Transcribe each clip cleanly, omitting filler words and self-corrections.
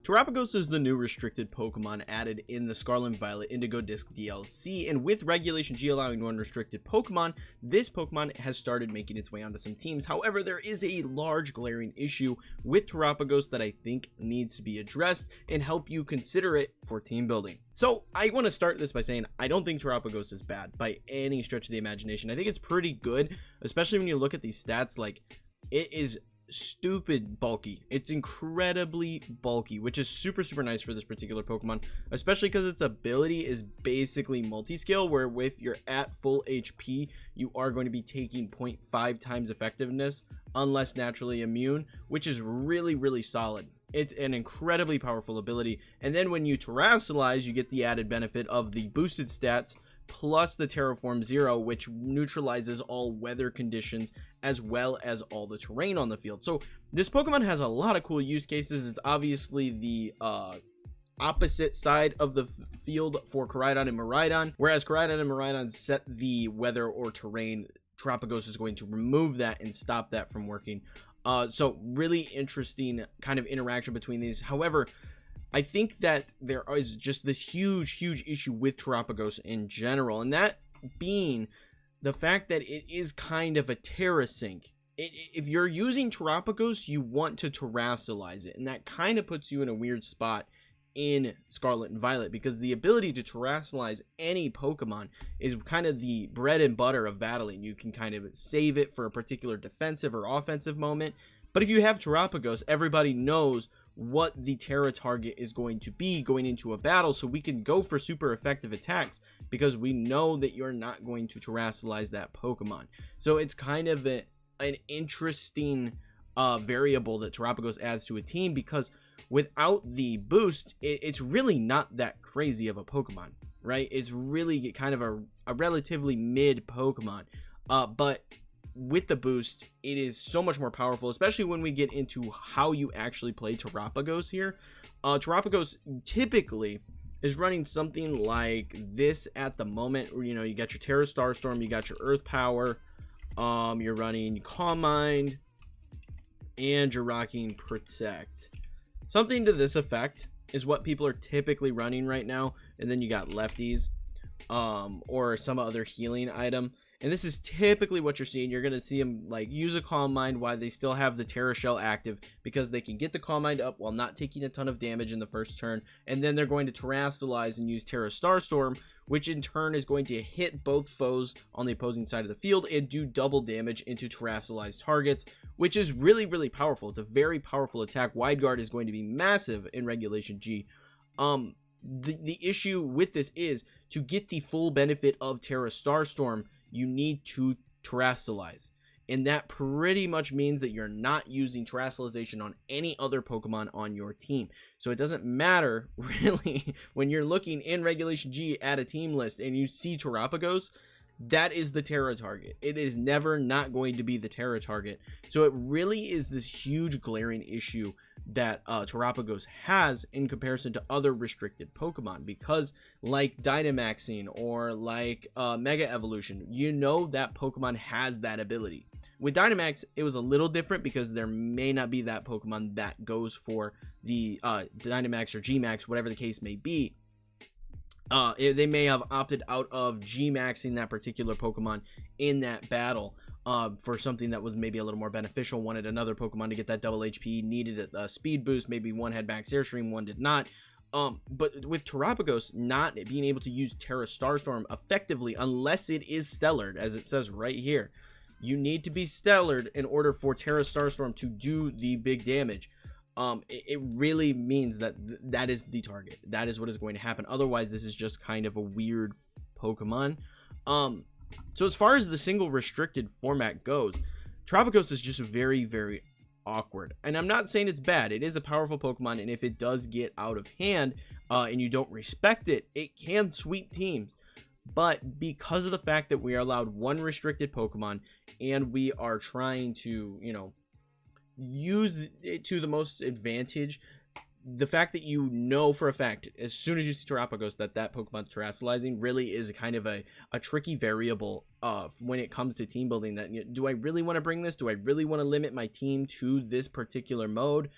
Terapagos is the new restricted Pokemon added in the Scarlet and Violet Indigo Disc DLC, and with Regulation G allowing one restricted Pokemon, this Pokemon has started making its way onto some teams. However, there is a large glaring issue with Terapagos that I think needs to be addressed and help you consider it for team building. So I want to start this by saying I don't think Terapagos is bad by any stretch of the imagination. I think it's pretty good, especially when you look at these stats. Like, it is stupid bulky. It's incredibly bulky, which is super nice for this particular Pokemon, especially because its ability is basically multi-scale, where if you're at full HP you are going to be taking 0.5 times effectiveness unless naturally immune, which is really solid. It's an incredibly powerful ability, and then when you terastallize you get the added benefit of the boosted stats plus the Terraform 0, which neutralizes all weather conditions as well as all the terrain on the field. So this Pokemon has a lot of cool use cases. It's obviously the opposite side of the field for Koraidon and Miraidon, whereas Koraidon and Miraidon set the weather or terrain. Terapagos is going to remove that and stop that from working. So really interesting kind of interaction between these. However, I think that there is just this huge issue with Terapagos in general, and that being the fact that it is kind of a Terra Sync. If you're using Terapagos, you want to terastallize it, and that kind of puts you in a weird spot in Scarlet and Violet, because the ability to terastallize any Pokemon is kind of the bread and butter of battling. You can kind of save it for a particular defensive or offensive moment, but if you have Terapagos, everybody knows what the Terra target is going to be going into a battle, so we can go for super effective attacks because we know that you're not going to terastallize that Pokemon. So it's kind of an interesting variable that Terapagos adds to a team, because without the boost it's really not that crazy of a Pokemon, right? It's really kind of a relatively mid Pokemon, but with the boost it is so much more powerful, especially when we get into how you actually play Terapagos here. Terapagos typically is running something like this at the moment, where, you know, you got your Terra Starstorm, you got your Earth Power, you're running Calm Mind, and you're rocking Protect. Something to this effect is what people are typically running right now, and then you got lefties or some other healing item. And this is typically what you're seeing. You're going to see them like use a Calm Mind while they still have the Terra Shell active, because they can get the Calm Mind up while not taking a ton of damage in the first turn. And then they're going to terastallize and use Terra Starstorm, which in turn is going to hit both foes on the opposing side of the field and do double damage into terastallized targets, which is really powerful. It's a very powerful attack. Wide Guard is going to be massive in Regulation G. The issue with this is, to get the full benefit of Terra Starstorm, you need to terastallize, and that pretty much means that you're not using terastallization on any other Pokemon on your team. So it doesn't matter really when you're looking in Regulation G at a team list and you see Terapagos, that is the Terra target. It is never not going to be the Terra target. So it really is this huge glaring issue that Terapagos has in comparison to other restricted Pokemon, because like Dynamaxing or like Mega Evolution, you know that Pokemon has that ability. With Dynamax it was a little different, because there may not be that Pokemon that goes for the Dynamax or Gmax, whatever the case may be. They may have opted out of G-maxing that particular Pokemon in that battle for something that was maybe a little more beneficial, wanted another Pokemon to get that double HP, needed a speed boost, maybe one had max Airstream, one did not. But with Terapagos not being able to use Terra Starstorm effectively unless it is Stellared, as it says right here, you need to be Stellared in order for Terra Starstorm to do the big damage. It really means that that is the target. That is what is going to happen. Otherwise, this is just kind of a weird Pokemon. So as far as the single restricted format goes, Terapagos is just very awkward. And I'm not saying it's bad. It is a powerful Pokemon, and if it does get out of hand and you don't respect it, it can sweep teams. But because of the fact that we are allowed one restricted Pokemon and we are trying to, you know, use it to the most advantage, the fact that you know for a fact as soon as you see Terapagos that Pokemon terastallizing really is kind of a tricky variable when it comes to team building. That, you know, do I really want to bring this? Do I really want to limit my team to this particular mode?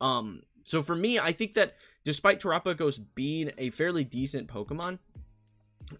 So So for me, I think that despite Terapagos being a fairly decent Pokemon,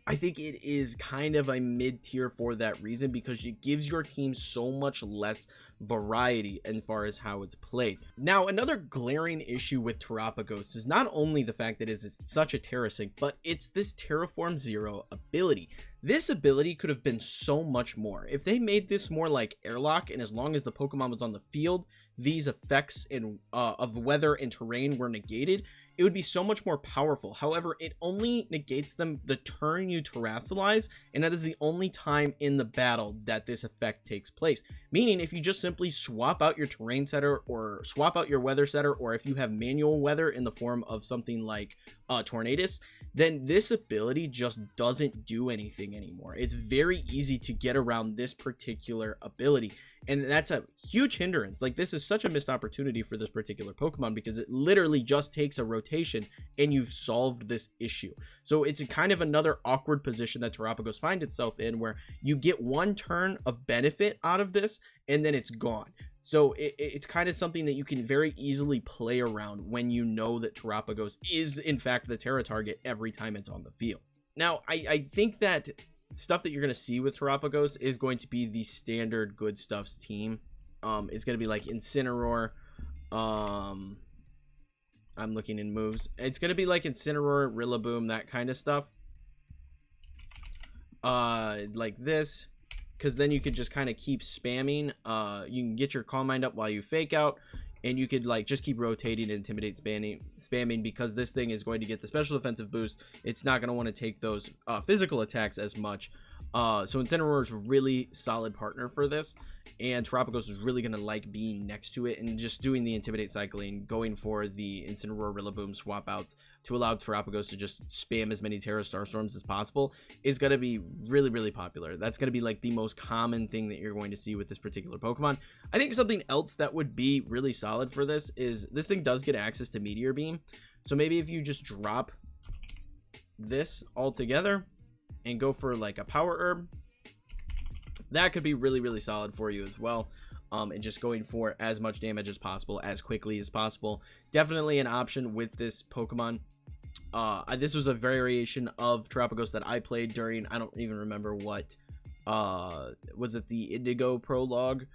I think it is kind of a mid-tier for that reason, because it gives your team so much less variety as far as how it's played. Now, another glaring issue with Terapagos is not only the fact that it's such a Terra Sync, but it's this Terraform Zero ability. This ability could have been so much more. If they made this more like Airlock, and as long as the Pokemon was on the field, these effects of weather and terrain were negated, it would be so much more powerful. However, it only negates them the turn you Terrasilize, and that is the only time in the battle that this effect takes place. Meaning, if you just simply swap out your terrain setter, or swap out your weather setter, or if you have manual weather in the form of something like Tornadus, then this ability just doesn't do anything anymore. It's very easy to get around this particular ability, and that's a huge hindrance. Like, this is such a missed opportunity for this particular Pokemon, because it literally just takes a rotation and you've solved this issue. So it's a kind of another awkward position that Terapagos finds itself in, where you get one turn of benefit out of this and then it's gone. So it's kind of something that you can very easily play around when you know that Terapagos is in fact the Terra target every time it's on the field. Now, I think that stuff that you're going to see with Terapagos is going to be the standard Good Stuffs team. It's going to be like Incineroar. I'm looking in moves. It's going to be like Incineroar, Rillaboom, that kind of stuff. Like this. Because then you could just kind of keep spamming. You can get your Calm Mind up while you Fake Out, and you could like just keep rotating and Intimidate spamming, because this thing is going to get the special defensive boost. It's not going to want to take those physical attacks as much. So Incineroar is a really solid partner for this, and Terapagos is really going to like being next to it and just doing the Intimidate cycling, going for the Incineroar Rillaboom swap outs to allow Terapagos to just spam as many Terra Starstorms as possible is going to be really, really popular. That's going to be like the most common thing that you're going to see with this particular Pokemon. I think something else that would be really solid for this is this thing does get access to Meteor Beam. So maybe if you just drop this all together and go for like a Power Herb, that could be really, really solid for you as well. And just going for as much damage as possible as quickly as possible. Definitely an option with this Pokemon. This was a variation of Terapagos that I played during, I don't even remember what, was it the Indigo Prologue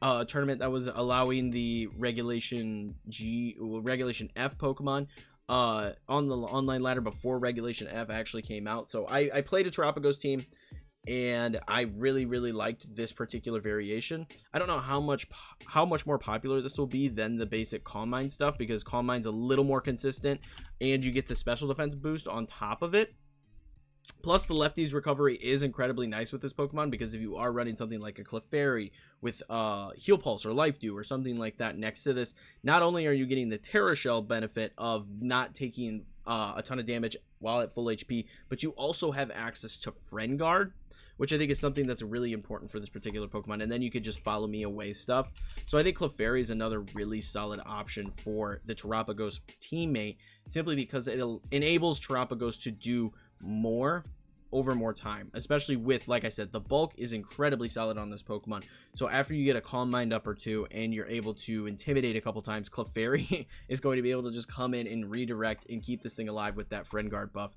tournament that was allowing the Regulation G, Regulation F Pokemon on the online ladder before Regulation F actually came out. So I played a Terapagos team, and I really, really liked this particular variation. I don't know how much more popular this will be than the basic Calm Mind stuff, because Calm Mind's a little more consistent, and you get the special defense boost on top of it. Plus, the Lefty's recovery is incredibly nice with this Pokemon, because if you are running something like a Clefairy with Heal Pulse or Life Dew or something like that next to this, not only are you getting the Terra Shell benefit of not taking a ton of damage while at full HP, but you also have access to Friend Guard, which I think is something that's really important for this particular Pokemon. And then you could just follow me away stuff. So I think Clefairy is another really solid option for the Terapagos teammate, simply because it enables Terapagos to do more over more time, especially with, like I said, the bulk is incredibly solid on this Pokemon. So after you get a Calm Mind up or two and you're able to Intimidate a couple times, Clefairy is going to be able to just come in and redirect and keep this thing alive with that Friend Guard buff.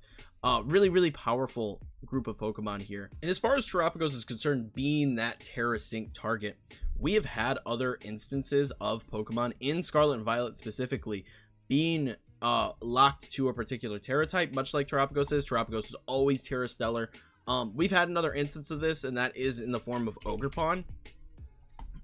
Really, really powerful group of Pokemon here. And as far as Terapagos is concerned, being that Terra Sync target, we have had other instances of Pokemon in Scarlet and Violet specifically being locked to a particular Terra type, much like Terapagos is. Terapagos is always Terra Stellar. We've had another instance of this, and that is in the form of Ogerpon.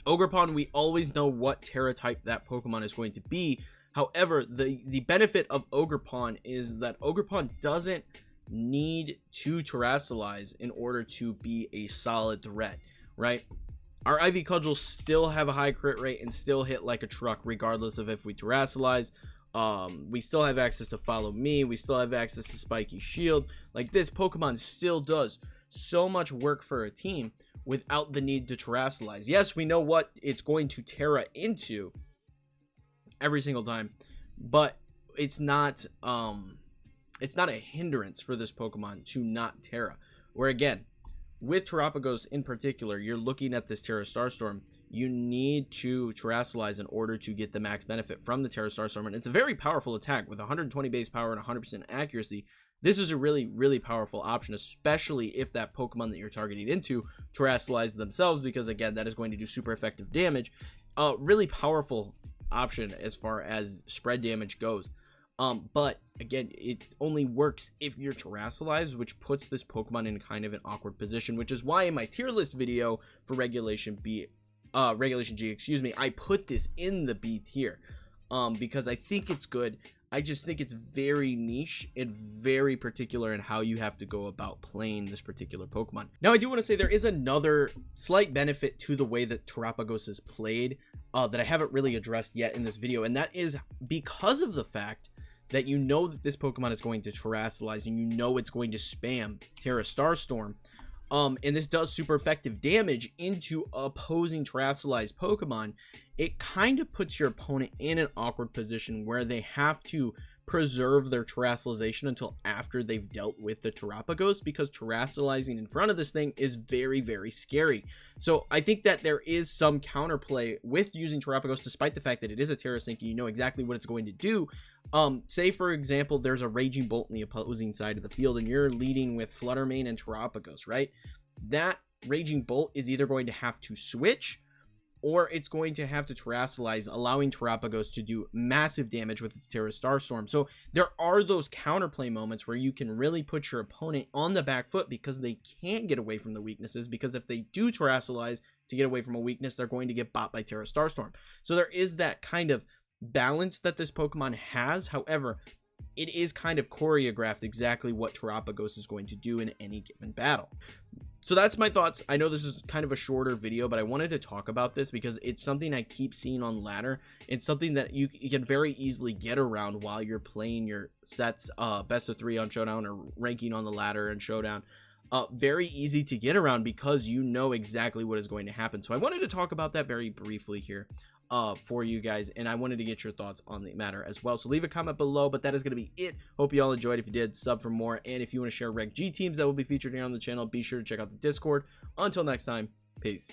Ogerpon, we always know what Terra type that Pokemon is going to be. However, the benefit of Ogerpon is that Ogerpon doesn't need to Terrasilize in order to be a solid threat, right? Our Ivy Cudgels still have a high crit rate and still hit like a truck regardless of if we Terrasilize. We still have access to Follow Me. We still have access to Spiky Shield. Like, this Pokemon still does so much work for a team without the need to Terrasilize. Yes, we know what it's going to Terra into every single time, but it's not a hindrance for this Pokemon to not Terra. Where again, with Terapagos in particular, you're looking at this Terra Starstorm. you need to terastallize in order to get the max benefit from the Terra Starstorm. And it's a very powerful attack with 120 base power and 100% accuracy. This is a really, really powerful option, especially if that Pokemon that you're targeting into terastallize themselves, because again, that is going to do super effective damage. Really powerful option as far as spread damage goes. But again, it only works if you're terastallized, which puts this Pokemon in kind of an awkward position, which is why in my tier list video for Regulation G, I put this in the B tier, because I think it's good. I just think it's very niche and very particular in how you have to go about playing this particular Pokemon. Now, I do want to say there is another slight benefit to the way that Terapagos is played that I haven't really addressed yet in this video, and that is because of the fact that you know that this Pokemon is going to terastallize and you know it's going to spam Terra Starstorm. And this does super effective damage into opposing terastallized Pokemon. It kind of puts your opponent in an awkward position where they have to preserve their terastallization until after they've dealt with the Terapagos, because terastallizing in front of this thing is very, very scary. So I think that there is some counterplay with using Terapagos, despite the fact that it is a Terra Sync and you know exactly what it's going to do. Say for example, there's a Raging Bolt in the opposing side of the field and you're leading with Fluttermane and Terapagos, right? That Raging Bolt is either going to have to switch or it's going to have to terastallize, allowing Terapagos to do massive damage with its Terra Starstorm. So there are those counterplay moments where you can really put your opponent on the back foot because they can't get away from the weaknesses, because if they do terastallize to get away from a weakness, they're going to get bought by Terra Starstorm. So there is that kind of balance that this Pokemon has. However, it is kind of choreographed exactly what Terapagos is going to do in any given battle. So that's my thoughts. I know this is kind of a shorter video, but I wanted to talk about this because it's something I keep seeing on ladder. It's something that you can very easily get around while you're playing your sets, best of 3 on Showdown or ranking on the ladder and Showdown. Very easy to get around because you know exactly what is going to happen. So I wanted to talk about that very briefly here for you guys, and I wanted to get your thoughts on the matter as well. So leave a comment below, but that is going to be it. Hope you all enjoyed. If you did, sub for more, and if you want to share Reg G teams that will be featured here on the channel, be sure to check out the Discord. Until next time, peace.